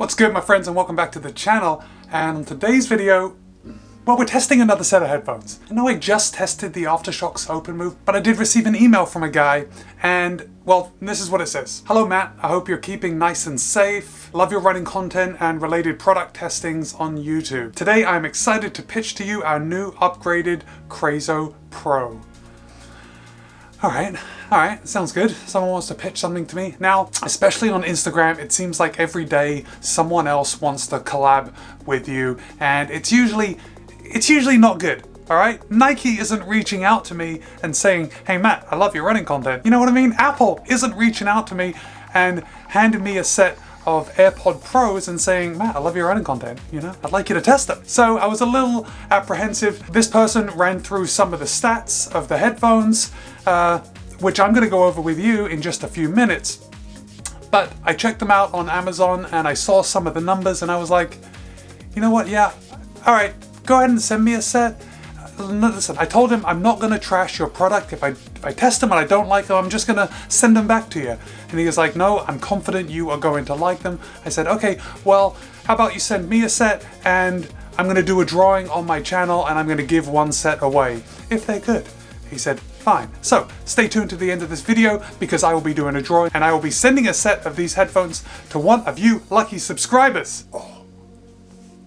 What's good, my friends, and welcome back to the channel. And on today's video, well, we're testing another set of headphones. I know I just tested the Aftershokz Open Move, but I did receive an email from a guy, and well, this is what it says. Hello Matt, I hope you're keeping nice and safe. Love your running content and related product testings on YouTube. Today I'm excited to pitch to you our new upgraded Crazo Pro. Alright, sounds good. Someone wants to pitch something to me. Now, especially on Instagram, it seems like every day someone else wants to collab with you, and it's usually not good. Alright? Nike isn't reaching out to me and saying, hey Matt, I love your running content. You know what I mean? Apple isn't reaching out to me and handing me a set of AirPod Pros and saying, Matt, I love your running content, you know, I'd like you to test them. So I was a little apprehensive. This person ran through some of the stats of the headphones, which I'm gonna go over with you in just a few minutes. But I checked them out on Amazon and I saw some of the numbers and I was like, you know what, yeah, all right, go ahead and send me a set. Listen, I told him I'm not gonna trash your product. If I test them and I don't like them, I'm just gonna send them back to you. And he was like, no, I'm confident you are going to like them. I said, okay, well, how about you send me a set and I'm gonna do a drawing on my channel and I'm gonna give one set away, if they're good. He said, fine. So stay tuned to the end of this video because I will be doing a drawing and I will be sending a set of these headphones to one of you lucky subscribers. Oh,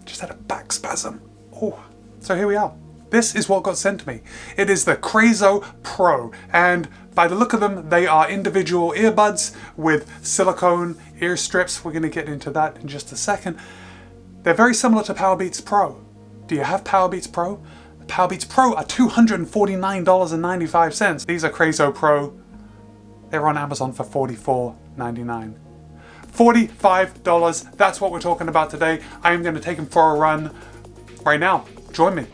just had a back spasm. Oh, so here we are. This is what got sent to me. It is the Crazo Pro, and by the look of them, they are individual earbuds with silicone ear strips. We're going to get into that in just a second. They're very similar to Powerbeats Pro. Do you have Powerbeats Pro? The Powerbeats Pro are $249.95. These are Crazo Pro. They're on Amazon for $44.99. $45, that's what we're talking about today. I am going to take them for a run right now. Join me.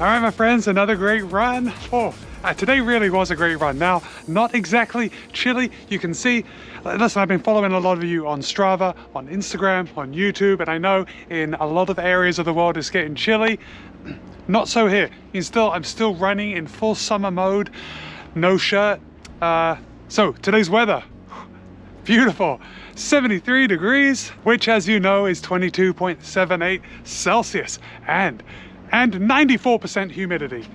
All right, my friends, another great run. Oh, today really was a great run. Now, not exactly chilly. You can see, listen, I've been following a lot of you on Strava, on Instagram, on YouTube, and I know in a lot of areas of the world it's getting chilly. Not so here. I'm still running in full summer mode, no shirt. So today's weather, beautiful. 73 degrees, which as you know is 22.78 Celsius, and 94% humidity.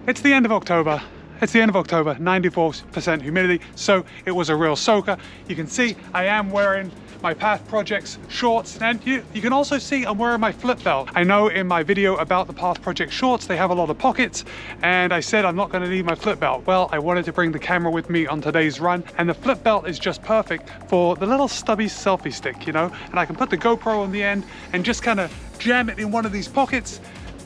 It's the end of October. 94% humidity, so it was a real soaker. You can see I am wearing my Path Projects shorts, and you can also see I'm wearing my flip belt. I know in my video about the Path Project shorts, they have a lot of pockets, and I said I'm not gonna need my flip belt. Well, I wanted to bring the camera with me on today's run, and the flip belt is just perfect for the little stubby selfie stick, you know? And I can put the GoPro on the end and just kind of jam it in one of these pockets.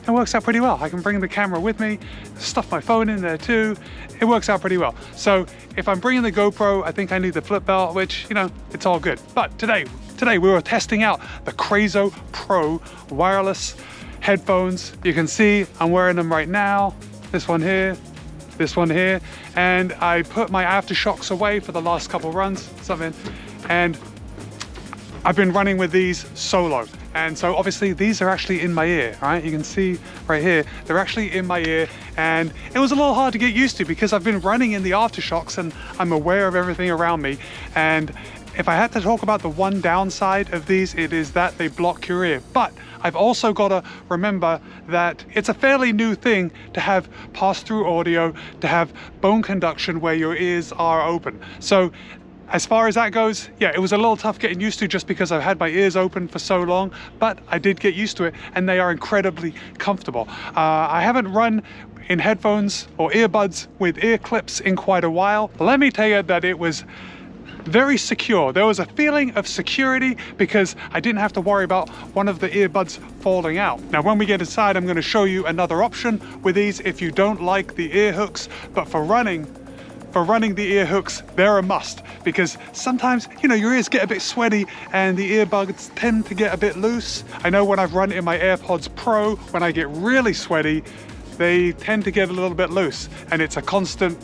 It works out pretty well. I can bring the camera with me, stuff my phone in there too. It works out pretty well. So if I'm bringing the GoPro, I think I need the flip belt, which, you know, it's all good. But today we were testing out the Crazo Pro wireless headphones. You can see I'm wearing them right now. This one here, and I put my Aftershokz away for the last couple runs, and I've been running with these solo. And so obviously these are actually in my ear, right? You can see right here, they're actually in my ear, and it was a little hard to get used to because I've been running in the Aftershokz and I'm aware of everything around me. And if I had to talk about the one downside of these, it is that they block your ear. But I've also got to remember that it's a fairly new thing to have pass-through audio, to have bone conduction where your ears are open. So As far as that goes, yeah, it was a little tough getting used to just because I've had my ears open for so long, but I did get used to it and they are incredibly comfortable. I haven't run in headphones or earbuds with ear clips in quite a while. Let me tell you that it was very secure. There was a feeling of security because I didn't have to worry about one of the earbuds falling out. Now, when we get inside, I'm going to show you another option with these if you don't like the ear hooks, but for running the ear hooks, they're a must because sometimes, you know, your ears get a bit sweaty and the earbuds tend to get a bit loose. I know when I've run in my AirPods Pro, when I get really sweaty, they tend to get a little bit loose and it's a constant,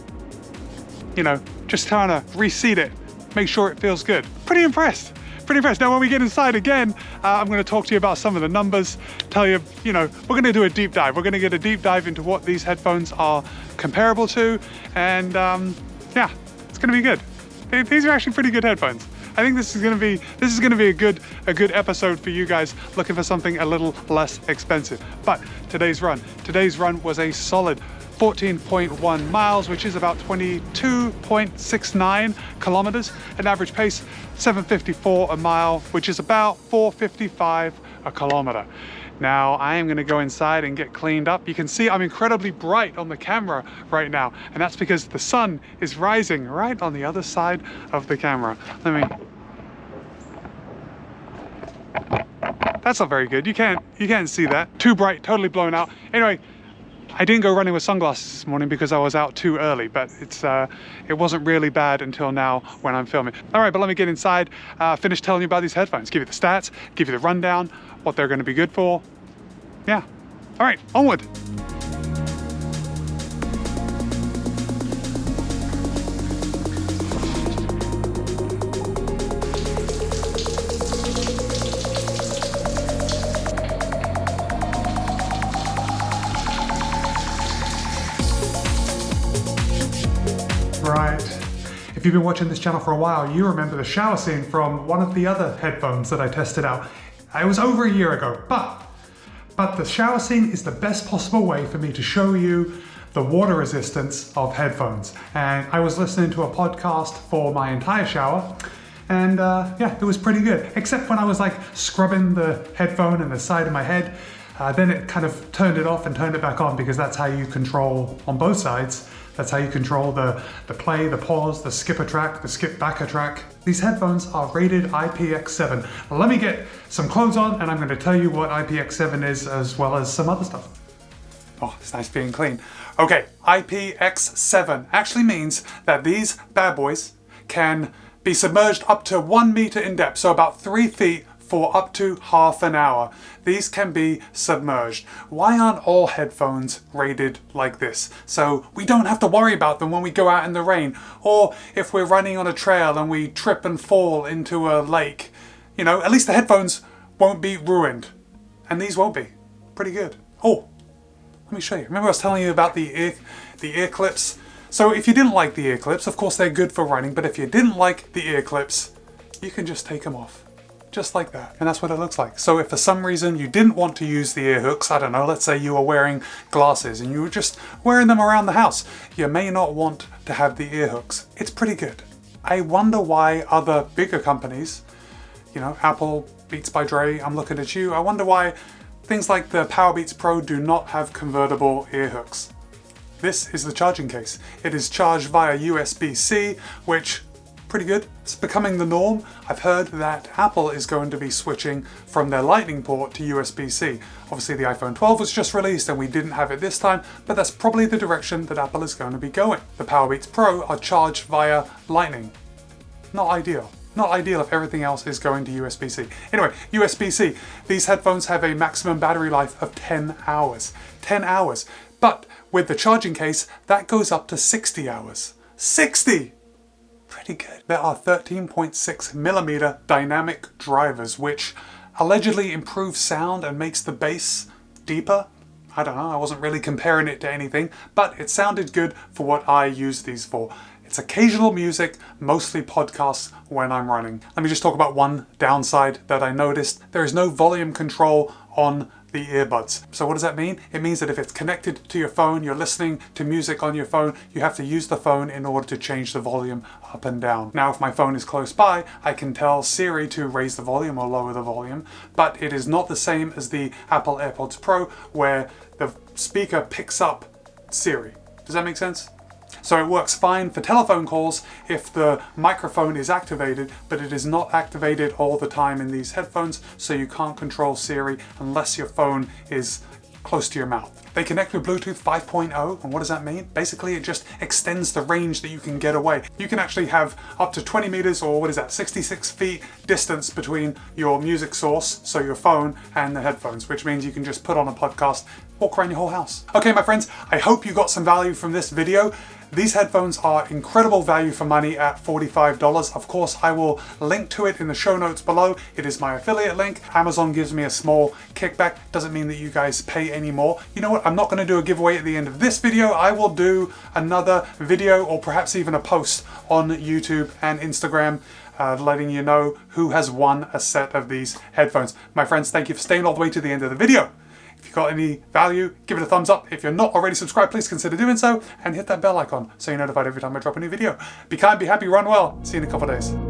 you know, just trying to reseat it, make sure it feels good. Pretty impressed. Now, when we get inside again, I'm going to talk to you about some of the numbers, tell you, you know, we're going to do a deep dive. We're going to get a deep dive into what these headphones are comparable to, and yeah, it's going to be good. These are actually pretty good headphones. I think this is going to be a good episode for you guys looking for something a little less expensive. But today's run was a solid 14.1 miles, which is about 22.69 kilometers, an average pace 754 a mile, which is about 455 a kilometer. Now I am going to go inside and get cleaned up. You can see I'm incredibly bright on the camera right now, and that's because the sun is rising right on the other side of the camera. That's not very good. You can't see that. Too bright, totally blown out. Anyway, I didn't go running with sunglasses this morning because I was out too early, but it wasn't really bad until now when I'm filming. All right, but let me get inside, finish telling you about these headphones, give you the stats, give you the rundown, what they're going to be good for. Yeah. All right, onward. Right. If you've been watching this channel for a while, you remember the shower scene from one of the other headphones that I tested out. It was over a year ago, but the shower scene is the best possible way for me to show you the water resistance of headphones. And I was listening to a podcast for my entire shower, and yeah, it was pretty good. Except when I was like scrubbing the headphone and the side of my head, then it kind of turned it off and turned it back on because that's how you control on both sides. That's how you control the play, the pause, the skip a track, the skip back a track. These headphones are rated IPX7. Let me get some clothes on and I'm going to tell you what IPX7 is as well as some other stuff. Oh, it's nice being clean. Okay, IPX7 actually means that these bad boys can be submerged up to 1 meter in depth, so about 3 feet for up to half an hour. These can be submerged. Why aren't all headphones rated like this? So we don't have to worry about them when we go out in the rain, or if we're running on a trail and we trip and fall into a lake. You know, at least the headphones won't be ruined. And these won't be. Pretty good. Oh, let me show you. Remember I was telling you about the ear clips? So if you didn't like the ear clips, of course they're good for running, but if you didn't like the ear clips, you can just take them off. Just like that. And that's what it looks like. So if for some reason you didn't want to use the ear hooks, I don't know, let's say you were wearing glasses and you were just wearing them around the house, you may not want to have the ear hooks. It's pretty good. I wonder why other bigger companies, you know, Apple, Beats by Dre, I'm looking at you, I wonder why things like the Powerbeats Pro do not have convertible ear hooks. This is the charging case. It is charged via USB-C, which pretty good. It's becoming the norm. I've heard that Apple is going to be switching from their Lightning port to USB-C. Obviously the iPhone 12 was just released and we didn't have it this time, but that's probably the direction that Apple is going to be going. The Powerbeats Pro are charged via Lightning. Not ideal. Not ideal if everything else is going to USB-C. Anyway, USB-C. These headphones have a maximum battery life of 10 hours. 10 hours. But with the charging case, that goes up to 60 hours. 60! Pretty good. There are 13.6mm dynamic drivers, which allegedly improves sound and makes the bass deeper. I don't know, I wasn't really comparing it to anything, but it sounded good for what I use these for. It's occasional music, mostly podcasts when I'm running. Let me just talk about one downside that I noticed. There is no volume control on the earbuds. So what does that mean? It means that if it's connected to your phone, you're listening to music on your phone, you have to use the phone in order to change the volume up and down. Now, if my phone is close by, I can tell Siri to raise the volume or lower the volume, but it is not the same as the Apple AirPods Pro where the speaker picks up Siri. Does that make sense? So it works fine for telephone calls if the microphone is activated, but it is not activated all the time in these headphones, so you can't control Siri unless your phone is close to your mouth. They connect with Bluetooth 5.0, and what does that mean? Basically, it just extends the range that you can get away. You can actually have up to 20 meters, or what is that, 66 feet distance between your music source, so your phone, and the headphones, which means you can just put on a podcast, walk around your whole house. Okay, my friends, I hope you got some value from this video. These headphones are incredible value for money at $45. Of course, I will link to it in the show notes below. It is my affiliate link. Amazon gives me a small kickback. Doesn't mean that you guys pay any more. You know what? I'm not going to do a giveaway at the end of this video. I will do another video or perhaps even a post on YouTube and Instagram letting you know who has won a set of these headphones. My friends, thank you for staying all the way to the end of the video. If you got any value, give it a thumbs up. If you're not already subscribed, please consider doing so and hit that bell icon so you're notified every time I drop a new video. Be kind, be happy, run well. See you in a couple of days.